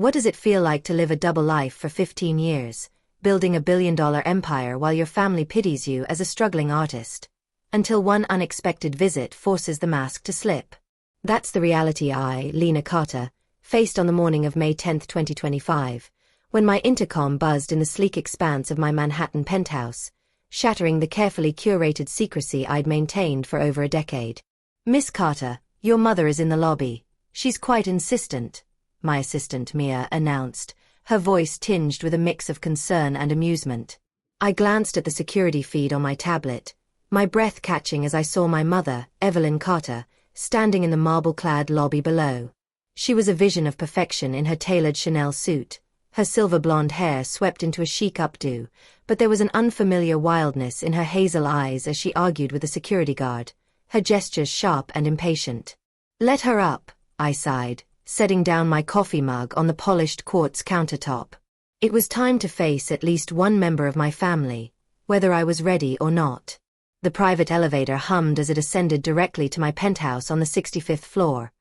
What does it feel like to live a double life for 15 years, building a billion-dollar empire while your family pities you as a struggling artist? Until one unexpected visit forces the mask to slip. That's the reality I, Lena Carter, faced on the morning of May 10, 2025, when my intercom buzzed in the sleek expanse of my Manhattan penthouse, shattering the carefully curated secrecy I'd maintained for over a decade. "Miss Carter, your mother is in the lobby. She's quite insistent," my assistant Mia announced, her voice tinged with a mix of concern and amusement. I glanced at the security feed on my tablet, my breath catching as I saw my mother, Evelyn Carter, standing in the marble-clad lobby below. She was a vision of perfection in her tailored Chanel suit, her silver blonde hair swept into a chic updo, but there was an unfamiliar wildness in her hazel eyes as she argued with the security guard, her gestures sharp and impatient. "Let her up," I sighed, setting down my coffee mug on the polished quartz countertop. It was time to face at least one member of my family, whether I was ready or not. The private elevator hummed as it ascended directly to my penthouse on the 65th floor,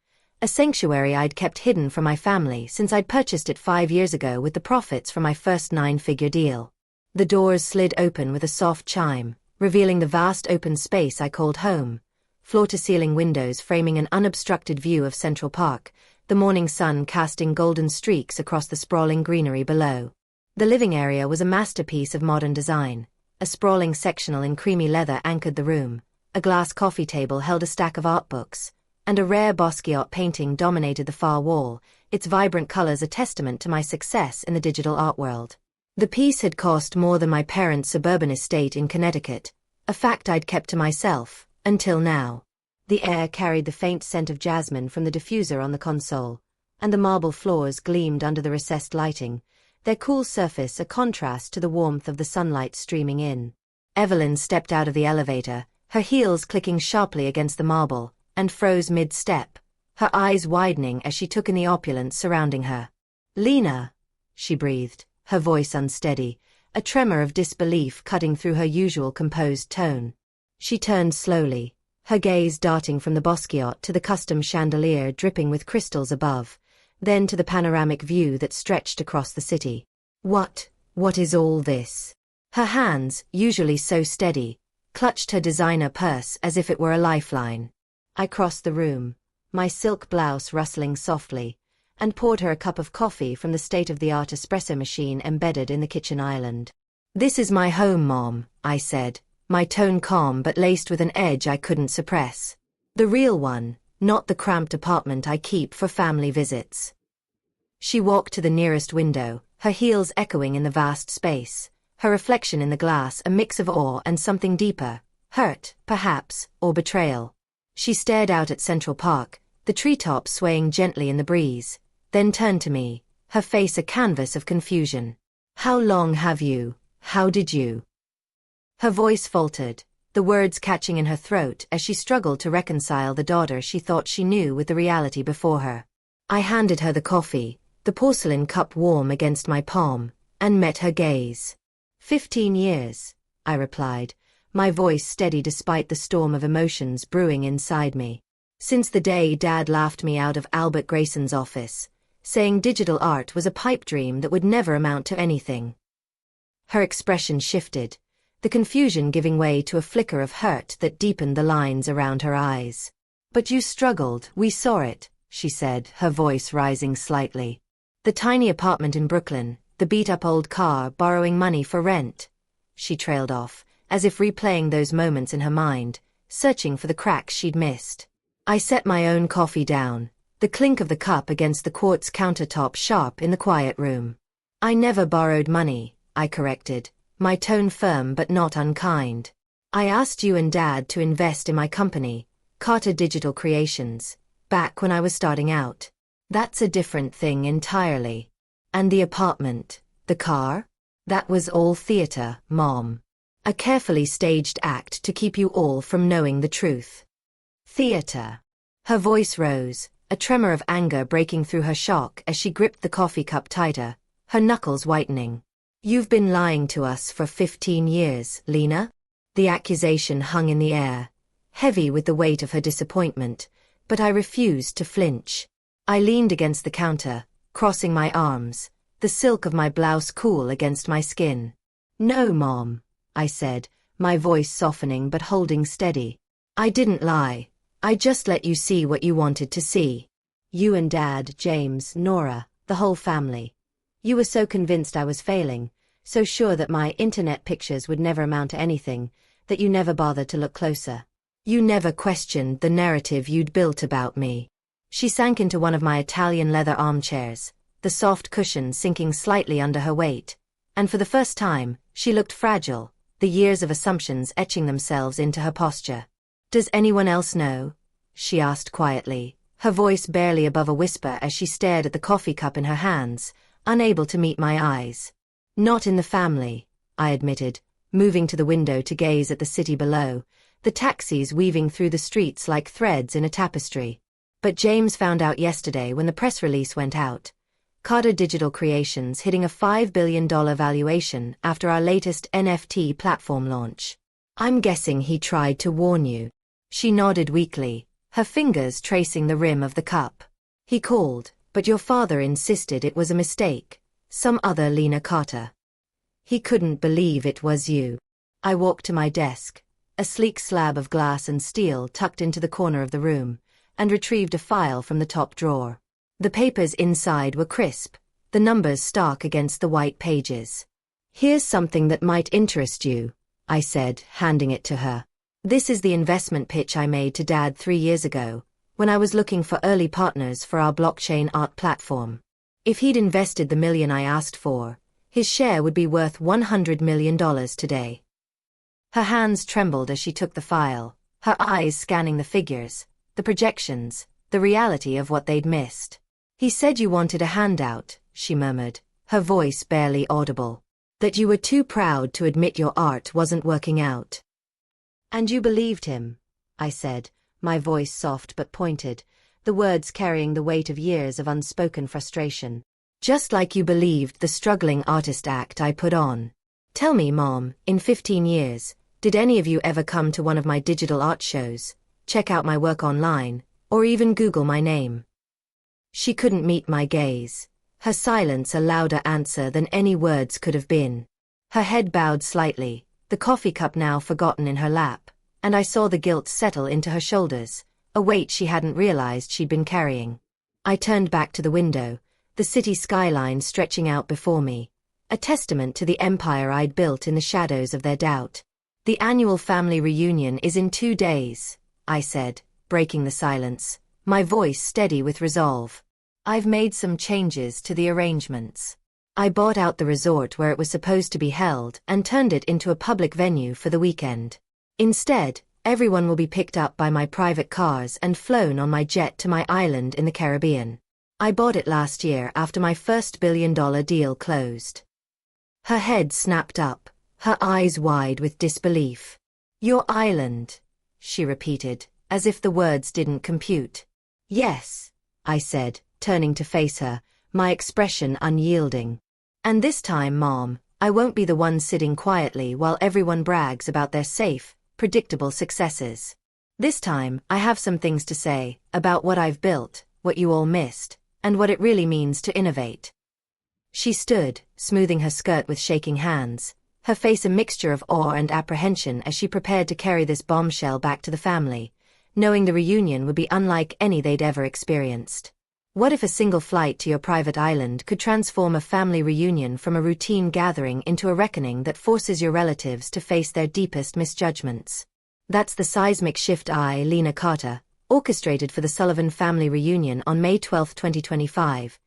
a sanctuary I'd kept hidden from my family since I'd purchased it 5 years ago with the profits from my first 9-figure deal. The doors slid open with a soft chime, revealing the vast open space I called home, floor-to-ceiling windows framing an unobstructed view of Central Park, the morning sun casting golden streaks across the sprawling greenery below. The living area was a masterpiece of modern design. A sprawling sectional in creamy leather anchored the room, a glass coffee table held a stack of art books, and a rare Basquiat painting dominated the far wall, its vibrant colors a testament to my success in the digital art world. The piece had cost more than my parents' suburban estate in Connecticut, a fact I'd kept to myself, until now. The air carried the faint scent of jasmine from the diffuser on the console, and the marble floors gleamed under the recessed lighting, their cool surface a contrast to the warmth of the sunlight streaming in. Evelyn stepped out of the elevator, her heels clicking sharply against the marble, and froze mid-step, her eyes widening as she took in the opulence surrounding her. "Lena," she breathed, her voice unsteady, a tremor of disbelief cutting through her usual composed tone. She turned slowly, her gaze darting from the Basquiat to the custom chandelier dripping with crystals above, then to the panoramic view that stretched across the city. What is all this?" Her hands, usually so steady, clutched her designer purse as if it were a lifeline. I crossed the room, my silk blouse rustling softly, and poured her a cup of coffee from the state-of-the-art espresso machine embedded in the kitchen island. "This is my home, Mom," I said, my tone calm but laced with an edge I couldn't suppress. "The real one, not the cramped apartment I keep for family visits." She walked to the nearest window, her heels echoing in the vast space, her reflection in the glass a mix of awe and something deeper, hurt, perhaps, or betrayal. She stared out at Central Park, the treetops swaying gently in the breeze, then turned to me, her face a canvas of confusion. "How long have you? How did you?" Her voice faltered, the words catching in her throat as she struggled to reconcile the daughter she thought she knew with the reality before her. I handed her the coffee, the porcelain cup warm against my palm, and met her gaze. 15 years, I replied, my voice steady despite the storm of emotions brewing inside me. Since the day Dad laughed me out of Albert Grayson's office, saying digital art was a pipe dream that would never amount to anything. Her expression shifted, the confusion giving way to a flicker of hurt that deepened the lines around her eyes. "But you struggled, we saw it," she said, her voice rising slightly. "The tiny apartment in Brooklyn, the beat-up old car, borrowing money for rent." She trailed off, as if replaying those moments in her mind, searching for the cracks she'd missed. I set my own coffee down, the clink of the cup against the quartz countertop sharp in the quiet room. "I never borrowed money," I corrected, my tone firm but not unkind. "I asked you and Dad to invest in my company, Carter Digital Creations, back when I was starting out. That's a different thing entirely. And the apartment, the car? That was all theater, Mom. A carefully staged act to keep you all from knowing the truth." "Theater." Her voice rose, a tremor of anger breaking through her shock as she gripped the coffee cup tighter, her knuckles whitening. "You've been lying to us for 15 years, Lena?" The accusation hung in the air, heavy with the weight of her disappointment, but I refused to flinch. I leaned against the counter, crossing my arms, the silk of my blouse cool against my skin. "No, Mom," I said, my voice softening but holding steady. "I didn't lie. I just let you see what you wanted to see. You and Dad, James, Nora, the whole family. You were so convinced I was failing, so sure that my internet pictures would never amount to anything, that you never bothered to look closer. You never questioned the narrative you'd built about me." She sank into one of my Italian leather armchairs, the soft cushion sinking slightly under her weight, and for the first time, she looked fragile, the years of assumptions etching themselves into her posture. "Does anyone else know?" she asked quietly, her voice barely above a whisper as she stared at the coffee cup in her hands, unable to meet my eyes. "Not in the family," I admitted, moving to the window to gaze at the city below, the taxis weaving through the streets like threads in a tapestry. "But James found out yesterday when the press release went out. Carter Digital Creations hitting a $5 billion valuation after our latest NFT platform launch. I'm guessing he tried to warn you." She nodded weakly, her fingers tracing the rim of the cup. "He called, but your father insisted it was a mistake. Some other Lena Carter. He couldn't believe it was you." I walked to my desk, a sleek slab of glass and steel tucked into the corner of the room, and retrieved a file from the top drawer. The papers inside were crisp, the numbers stark against the white pages. "Here's something that might interest you," I said, handing it to her. "This is the investment pitch I made to Dad 3 years ago, when I was looking for early partners for our blockchain art platform. If he'd invested the $1 million I asked for, his share would be worth $100 million today." Her hands trembled as she took the file, her eyes scanning the figures, the projections, the reality of what they'd missed. "He said you wanted a handout," she murmured, her voice barely audible. "That you were too proud to admit your art wasn't working out." "And you believed him," I said, my voice soft but pointed, the words carrying the weight of years of unspoken frustration. "Just like you believed the struggling artist act I put on. Tell me, Mom, in 15 years, did any of you ever come to one of my digital art shows, check out my work online, or even Google my name?" She couldn't meet my gaze, her silence a louder answer than any words could have been. Her head bowed slightly, the coffee cup now forgotten in her lap, and I saw the guilt settle into her shoulders, a weight she hadn't realized she'd been carrying. I turned back to the window, the city skyline stretching out before me, a testament to the empire I'd built in the shadows of their doubt. "The annual family reunion is in 2 days," I said, breaking the silence, my voice steady with resolve. "I've made some changes to the arrangements. I bought out the resort where it was supposed to be held and turned it into a public venue for the weekend. Instead, everyone will be picked up by my private cars and flown on my jet to my island in the Caribbean. I bought it last year after my first $1 billion deal closed." Her head snapped up, her eyes wide with disbelief. "Your island," she repeated, as if the words didn't compute. "Yes," I said, turning to face her, my expression unyielding. "And this time, Mom, I won't be the one sitting quietly while everyone brags about their safe, predictable successes. This time, I have some things to say about what I've built, what you all missed, and what it really means to innovate." She stood, smoothing her skirt with shaking hands, her face a mixture of awe and apprehension as she prepared to carry this bombshell back to the family, knowing the reunion would be unlike any they'd ever experienced. What if a single flight to your private island could transform a family reunion from a routine gathering into a reckoning that forces your relatives to face their deepest misjudgments? That's the seismic shift Lena Carter, orchestrated for the Sullivan family reunion on May 12, 2025,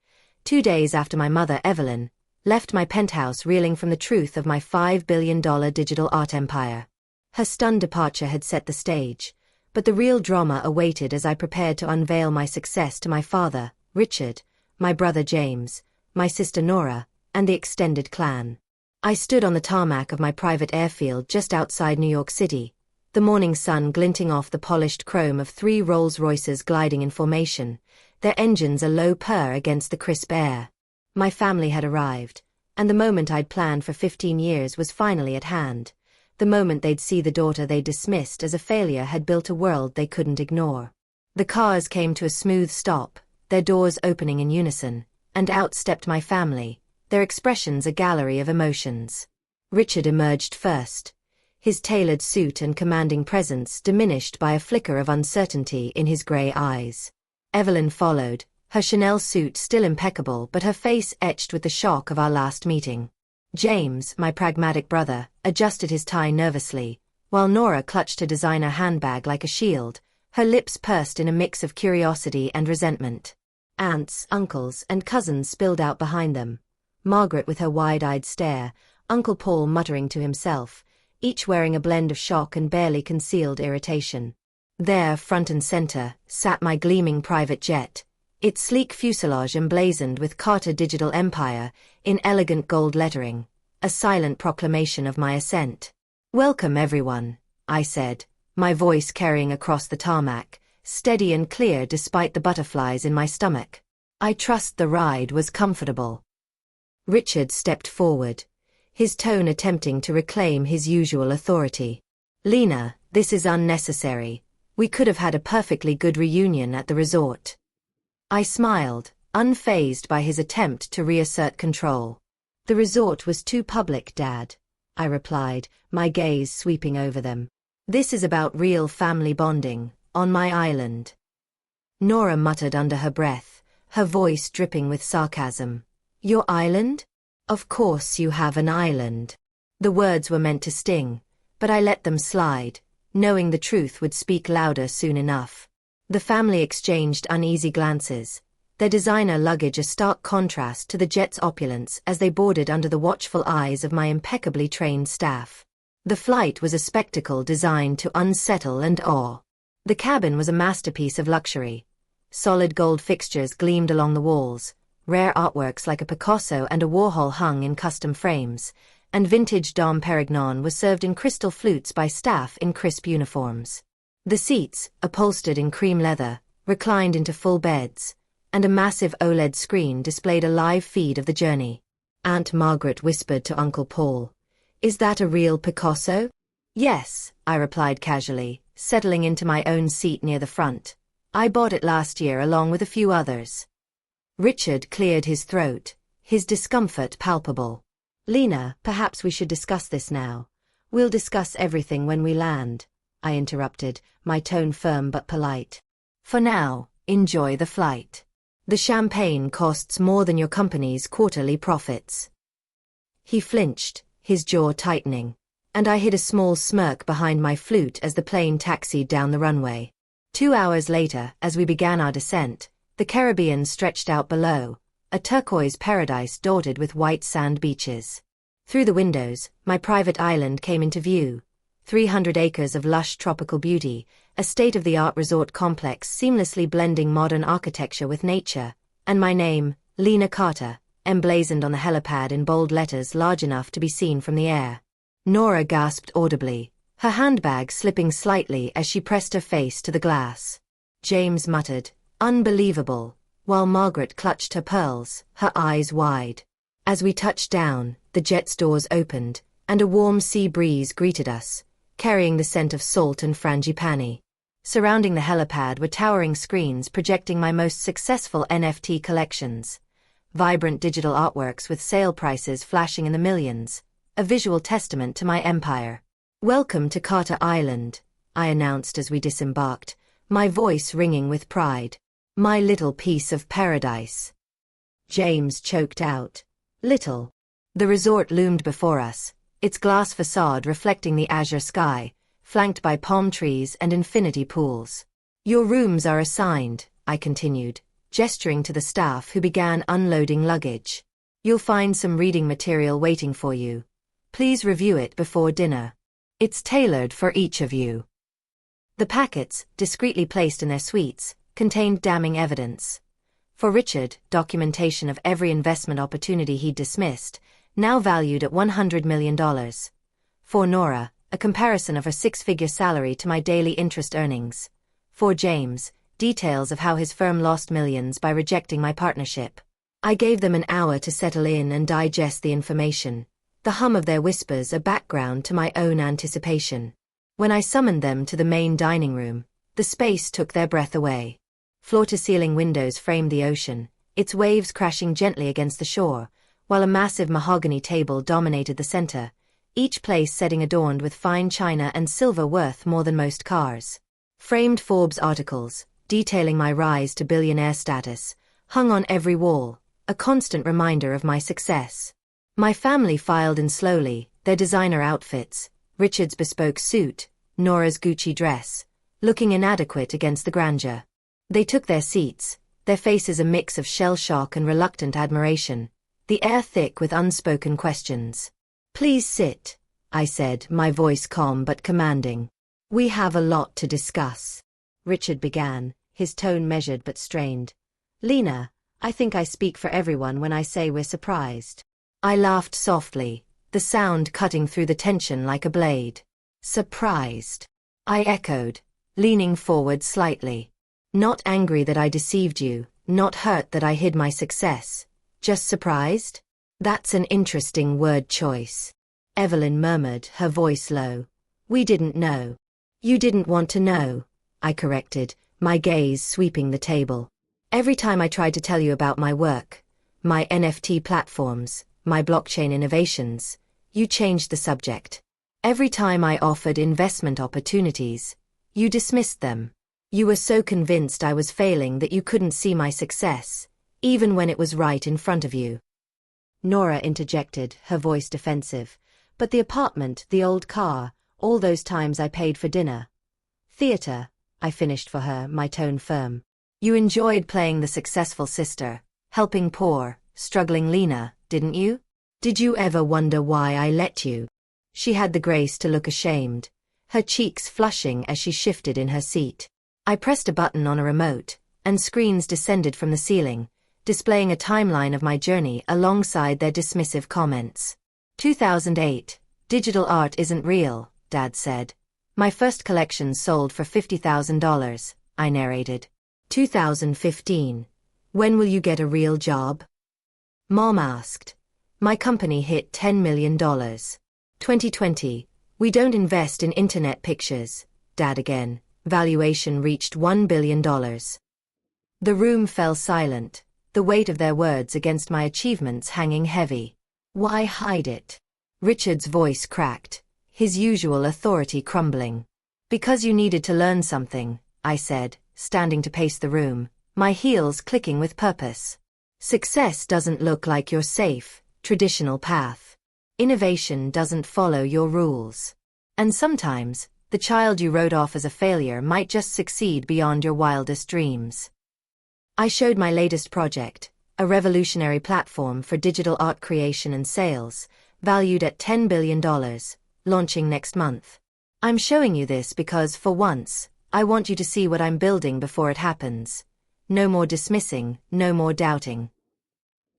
2 days after my mother, Evelyn, left my penthouse reeling from the truth of my $5 billion digital art empire. Her stunned departure had set the stage, but the real drama awaited as I prepared to unveil my success to my father, Richard, my brother James, my sister Nora, and the extended clan. I stood on the tarmac of my private airfield just outside New York City, the morning sun glinting off the polished chrome of 3 Rolls-Royces gliding in formation, their engines a low purr against the crisp air. My family had arrived, and the moment I'd planned for 15 years was finally at hand. The moment they'd see the daughter they dismissed as a failure had built a world they couldn't ignore. The cars came to a smooth stop, their doors opening in unison, and out stepped my family, their expressions a gallery of emotions. Richard emerged first, his tailored suit and commanding presence diminished by a flicker of uncertainty in his grey eyes. Evelyn followed, her Chanel suit still impeccable but her face etched with the shock of our last meeting. James, my pragmatic brother, adjusted his tie nervously, while Nora clutched her designer handbag like a shield, her lips pursed in a mix of curiosity and resentment. Aunts, uncles, and cousins spilled out behind them, Margaret with her wide-eyed stare, Uncle Paul muttering to himself, each wearing a blend of shock and barely concealed irritation. There, front and center, sat my gleaming private jet, its sleek fuselage emblazoned with Carter Digital Empire in elegant gold lettering, a silent proclamation of my assent. "Welcome everyone," I said, my voice carrying across the tarmac, steady and clear despite the butterflies in my stomach. "I trust the ride was comfortable." Richard stepped forward, his tone attempting to reclaim his usual authority. "Lena, this is unnecessary. We could have had a perfectly good reunion at the resort." I smiled, unfazed by his attempt to reassert control. "The resort was too public, Dad," I replied, my gaze sweeping over them. "This is about real family bonding, on my island." Nora muttered under her breath, her voice dripping with sarcasm. "Your island? Of course you have an island." The words were meant to sting, but I let them slide, knowing the truth would speak louder soon enough. The family exchanged uneasy glances, their designer luggage a stark contrast to the jet's opulence as they boarded under the watchful eyes of my impeccably trained staff. The flight was a spectacle designed to unsettle and awe. The cabin was a masterpiece of luxury. Solid gold fixtures gleamed along the walls, rare artworks like a Picasso and a Warhol hung in custom frames, and vintage Dom Perignon was served in crystal flutes by staff in crisp uniforms. The seats, upholstered in cream leather, reclined into full beds, and a massive OLED screen displayed a live feed of the journey. Aunt Margaret whispered to Uncle Paul, "Is that a real Picasso?" "Yes," I replied casually, settling into my own seat near the front. "I bought it last year along with a few others." Richard cleared his throat, his discomfort palpable. "Lena, perhaps we should discuss this now. We'll discuss everything when we land," I interrupted, my tone firm but polite. "For now, enjoy the flight. The champagne costs more than your company's quarterly profits." He flinched, his jaw tightening, and I hid a small smirk behind my flute as the plane taxied down the runway. 2 hours later, as we began our descent, the Caribbean stretched out below, a turquoise paradise dotted with white sand beaches. Through the windows, my private island came into view. 300 acres of lush tropical beauty, a state-of-the-art resort complex seamlessly blending modern architecture with nature, and my name, Lena Carter, emblazoned on the helipad in bold letters large enough to be seen from the air. Nora gasped audibly, her handbag slipping slightly as she pressed her face to the glass. James muttered, "Unbelievable," while Margaret clutched her pearls, her eyes wide. As we touched down, the jet's doors opened, and a warm sea breeze greeted us, carrying the scent of salt and frangipani. Surrounding the helipad were towering screens projecting my most successful NFT collections. Vibrant digital artworks with sale prices flashing in the millions, a visual testament to my empire. "Welcome to Carter Island," I announced as we disembarked, my voice ringing with pride. "My little piece of paradise." James choked out. "Little." The resort loomed before us, its glass facade reflecting the azure sky, flanked by palm trees and infinity pools. "Your rooms are assigned," I continued, gesturing to the staff who began unloading luggage. "You'll find some reading material waiting for you. Please review it before dinner. It's tailored for each of you." The packets, discreetly placed in their suites, contained damning evidence. For Richard, documentation of every investment opportunity he'd dismissed, now valued at $100 million. For Nora, a comparison of her 6-figure salary to my daily interest earnings. For James, details of how his firm lost millions by rejecting my partnership. I gave them an hour to settle in and digest the information, the hum of their whispers a background to my own anticipation. When I summoned them to the main dining room, the space took their breath away. Floor-to-ceiling windows framed the ocean, its waves crashing gently against the shore, while a massive mahogany table dominated the center, each place setting adorned with fine china and silver worth more than most cars. Framed Forbes articles, detailing my rise to billionaire status, hung on every wall, a constant reminder of my success. My family filed in slowly, their designer outfits, Richard's bespoke suit, Nora's Gucci dress, looking inadequate against the grandeur. They took their seats, their faces a mix of shell shock and reluctant admiration, the air thick with unspoken questions. "Please sit," I said, my voice calm but commanding. "We have a lot to discuss." Richard began, his tone measured but strained. "Lena, I think I speak for everyone when I say we're surprised." I laughed softly, the sound cutting through the tension like a blade. "Surprised?" I echoed, leaning forward slightly. "Not angry that I deceived you, not hurt that I hid my success, just surprised? That's an interesting word choice." Evelyn murmured, her voice low. "We didn't know." "You didn't want to know," I corrected, my gaze sweeping the table. "Every time I tried to tell you about my work, my NFT platforms, my blockchain innovations, you changed the subject. Every time I offered investment opportunities, you dismissed them. You were so convinced I was failing that you couldn't see my success, even when it was right in front of you." Nora interjected, her voice defensive. "But the apartment, the old car, all those times I paid for dinner." "Theater," I finished for her, my tone firm. "You enjoyed playing the successful sister, helping poor, struggling Lena, didn't you? Did you ever wonder why I let you?" She had the grace to look ashamed, her cheeks flushing as she shifted in her seat. I pressed a button on a remote, and screens descended from the ceiling, displaying a timeline of my journey alongside their dismissive comments. 2008, "Digital art isn't real," Dad said. "My first collection sold for $50,000, I narrated. 2015, "When will you get a real job?" Mom asked. "My company hit $10 million. 2020, "We don't invest in internet pictures," Dad again. "Valuation reached $1 billion. The room fell silent, the weight of their words against my achievements hanging heavy. "Why hide it?" Richard's voice cracked, his usual authority crumbling. "Because you needed to learn something," I said, standing to pace the room, my heels clicking with purpose. "Success doesn't look like your safe, traditional path. Innovation doesn't follow your rules. And sometimes, the child you wrote off as a failure might just succeed beyond your wildest dreams." I showed my latest project, a revolutionary platform for digital art creation and sales, valued at $10 billion, launching next month. "I'm showing you this because, for once, I want you to see what I'm building before it happens. No more dismissing, no more doubting."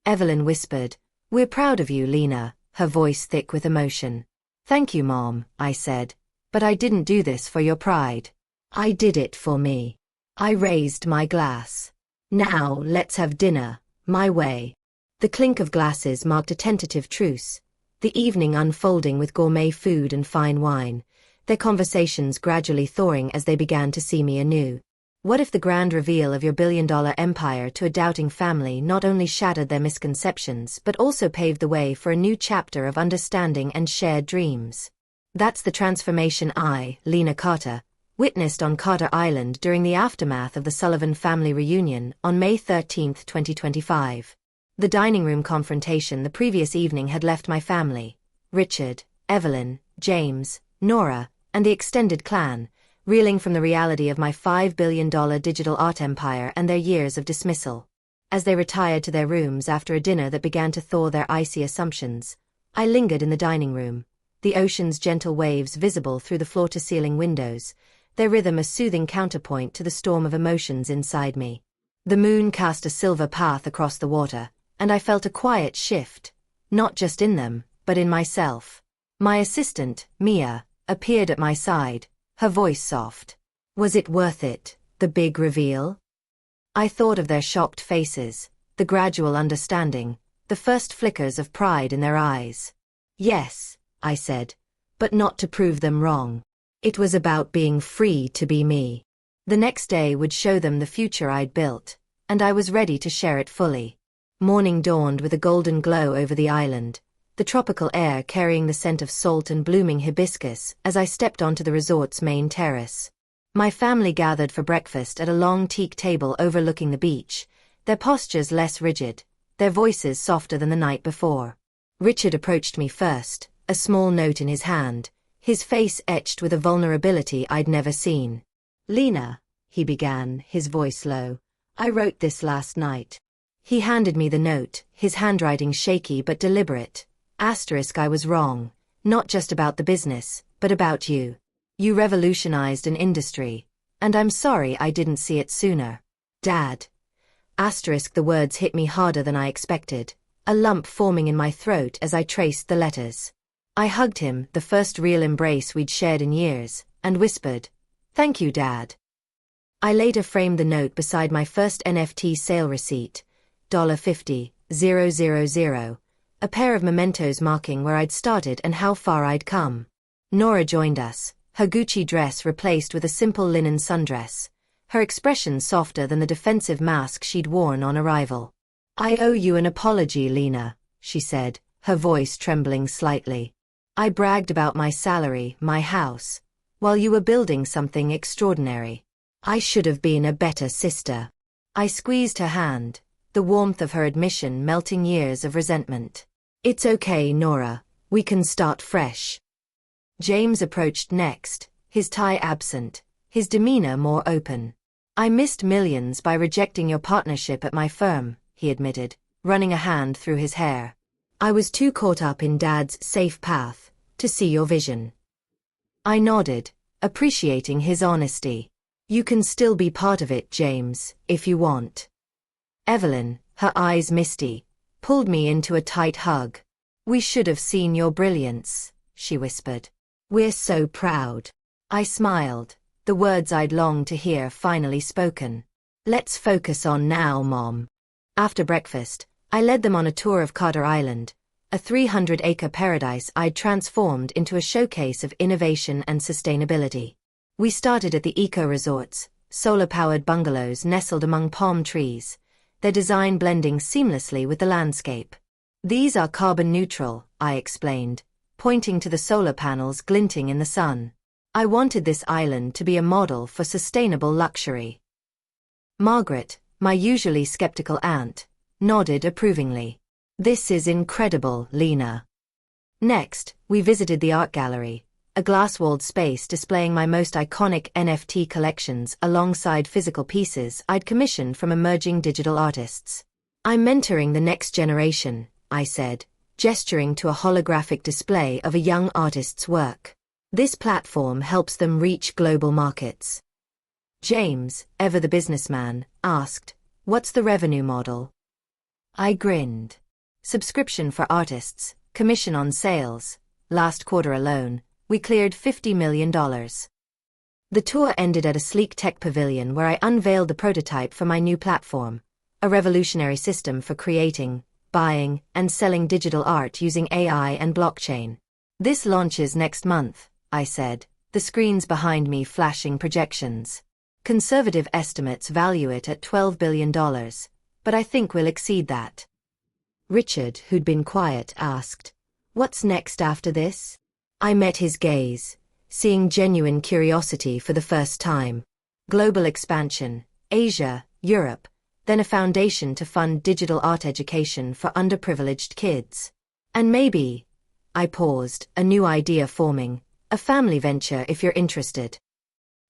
Evelyn whispered, "We're proud of you, Lena," her voice thick with emotion. "Thank you, Mom," I said. "But I didn't do this for your pride. I did it for me." I raised my glass. "Now let's have dinner, my way." The clink of glasses marked a tentative truce, the evening unfolding with gourmet food and fine wine, their conversations gradually thawing as they began to see me anew. What if the grand reveal of your billion-dollar empire to a doubting family not only shattered their misconceptions but also paved the way for a new chapter of understanding and shared dreams? That's the transformation I, Lena Carter, witnessed on Carter Island during the aftermath of the Sullivan family reunion on May 13, 2025. The dining room confrontation the previous evening had left my family, Richard, Evelyn, James, Nora, and the extended clan, reeling from the reality of my $5 billion digital art empire and their years of dismissal. As they retired to their rooms after a dinner that began to thaw their icy assumptions, I lingered in the dining room, the ocean's gentle waves visible through the floor-to-ceiling windows, their rhythm a soothing counterpoint to the storm of emotions inside me. The moon cast a silver path across the water, and I felt a quiet shift, not just in them, but in myself. My assistant, Mia, appeared at my side, her voice soft. Was it worth it, the big reveal? I thought of their shocked faces, the gradual understanding, the first flickers of pride in their eyes. Yes, I said, but not to prove them wrong. It was about being free to be me. The next day would show them the future I'd built, and I was ready to share it fully. Morning dawned with a golden glow over the island, the tropical air carrying the scent of salt and blooming hibiscus as I stepped onto the resort's main terrace. My family gathered for breakfast at a long teak table overlooking the beach, their postures less rigid, their voices softer than the night before. Richard approached me first, a small note in his hand, his face etched with a vulnerability I'd never seen. "Lena," he began, his voice low, "I wrote this last night." He handed me the note, his handwriting shaky but deliberate. I was wrong, not just about the business, but about you. You revolutionized an industry, and I'm sorry I didn't see it sooner. Dad. The words hit me harder than I expected, a lump forming in my throat as I traced the letters. I hugged him, the first real embrace we'd shared in years, and whispered, "Thank you, Dad." I later framed the note beside my first NFT sale receipt, $50,000, a pair of mementos marking where I'd started and how far I'd come. Nora joined us, her Gucci dress replaced with a simple linen sundress, her expression softer than the defensive mask she'd worn on arrival. "I owe you an apology, Lena," she said, her voice trembling slightly. "I bragged about my salary, my house, while you were building something extraordinary. I should have been a better sister." I squeezed her hand, the warmth of her admission melting years of resentment. "It's okay, Nora, we can start fresh." James approached next, his tie absent, his demeanor more open. "I missed millions by rejecting your partnership at my firm," he admitted, running a hand through his hair. "I was too caught up in Dad's safe path to see your vision." I nodded, appreciating his honesty. "You can still be part of it, James, if you want." Evelyn, her eyes misty, pulled me into a tight hug. "We should have seen your brilliance," she whispered. "We're so proud." I smiled, the words I'd longed to hear finally spoken. "Let's focus on now, Mom." After breakfast, I led them on a tour of Carter Island, a 300-acre paradise I'd transformed into a showcase of innovation and sustainability. We started at the eco-resorts, solar-powered bungalows nestled among palm trees, their design blending seamlessly with the landscape. "These are carbon neutral," I explained, pointing to the solar panels glinting in the sun. "I wanted this island to be a model for sustainable luxury." Margaret, my usually skeptical aunt, nodded approvingly. "This is incredible, Lena." Next, we visited the art gallery, a glass-walled space displaying my most iconic NFT collections alongside physical pieces I'd commissioned from emerging digital artists. "I'm mentoring the next generation," I said, gesturing to a holographic display of a young artist's work. "This platform helps them reach global markets." James, ever the businessman, asked, "What's the revenue model?" I grinned. "Subscription for artists, commission on sales. Last quarter alone, we cleared $50 million. The tour ended at a sleek tech pavilion where I unveiled the prototype for my new platform, a revolutionary system for creating, buying, and selling digital art using AI and blockchain. "This launches next month," I said, the screens behind me flashing projections. "Conservative estimates value it at $12 billion, but I think we'll exceed that." Richard, who'd been quiet, asked, "What's next after this?" I met his gaze, seeing genuine curiosity for the first time. Global expansion, Asia, Europe, then a foundation to fund digital art education for underprivileged kids. "And maybe," I paused, a new idea forming, "a family venture if you're interested."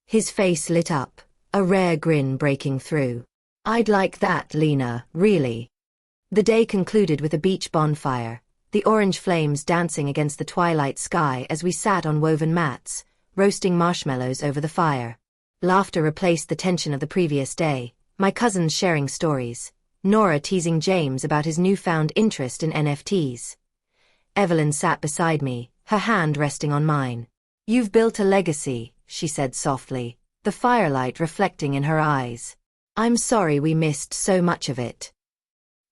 His face lit up, a rare grin breaking through. "I'd like that, Lena, really." The day concluded with a beach bonfire, the orange flames dancing against the twilight sky as we sat on woven mats, roasting marshmallows over the fire. Laughter replaced the tension of the previous day, my cousins sharing stories, Nora teasing James about his newfound interest in NFTs. Evelyn sat beside me, her hand resting on mine. "You've built a legacy," she said softly, the firelight reflecting in her eyes. "I'm sorry we missed so much of it."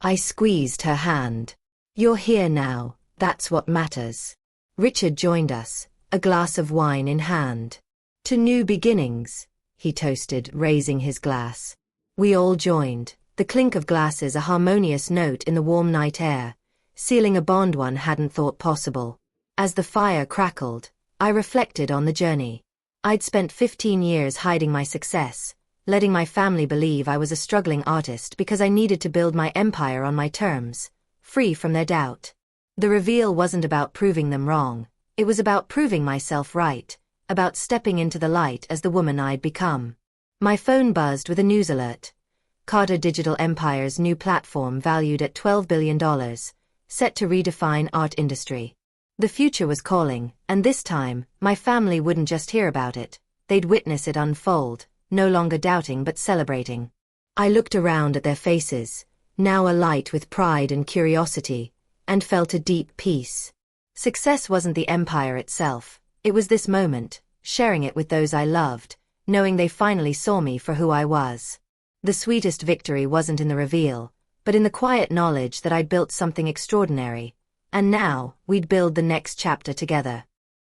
I squeezed her hand. "You're here now, that's what matters." Richard joined us, a glass of wine in hand. "To new beginnings," he toasted, raising his glass. We all joined, the clink of glasses a harmonious note in the warm night air, sealing a bond one hadn't thought possible. As the fire crackled, I reflected on the journey. I'd spent 15 years hiding my success, letting my family believe I was a struggling artist because I needed to build my empire on my terms, free from their doubt. The reveal wasn't about proving them wrong, it was about proving myself right, about stepping into the light as the woman I'd become. My phone buzzed with a news alert. Carter Digital Empire's new platform valued at $12 billion, set to redefine art industry. The future was calling, and this time, my family wouldn't just hear about it, they'd witness it unfold, no longer doubting but celebrating. I looked around at their faces, now alight with pride and curiosity, and felt a deep peace. Success wasn't the empire itself, it was this moment, sharing it with those I loved, knowing they finally saw me for who I was. The sweetest victory wasn't in the reveal, but in the quiet knowledge that I'd built something extraordinary, and now, we'd build the next chapter together.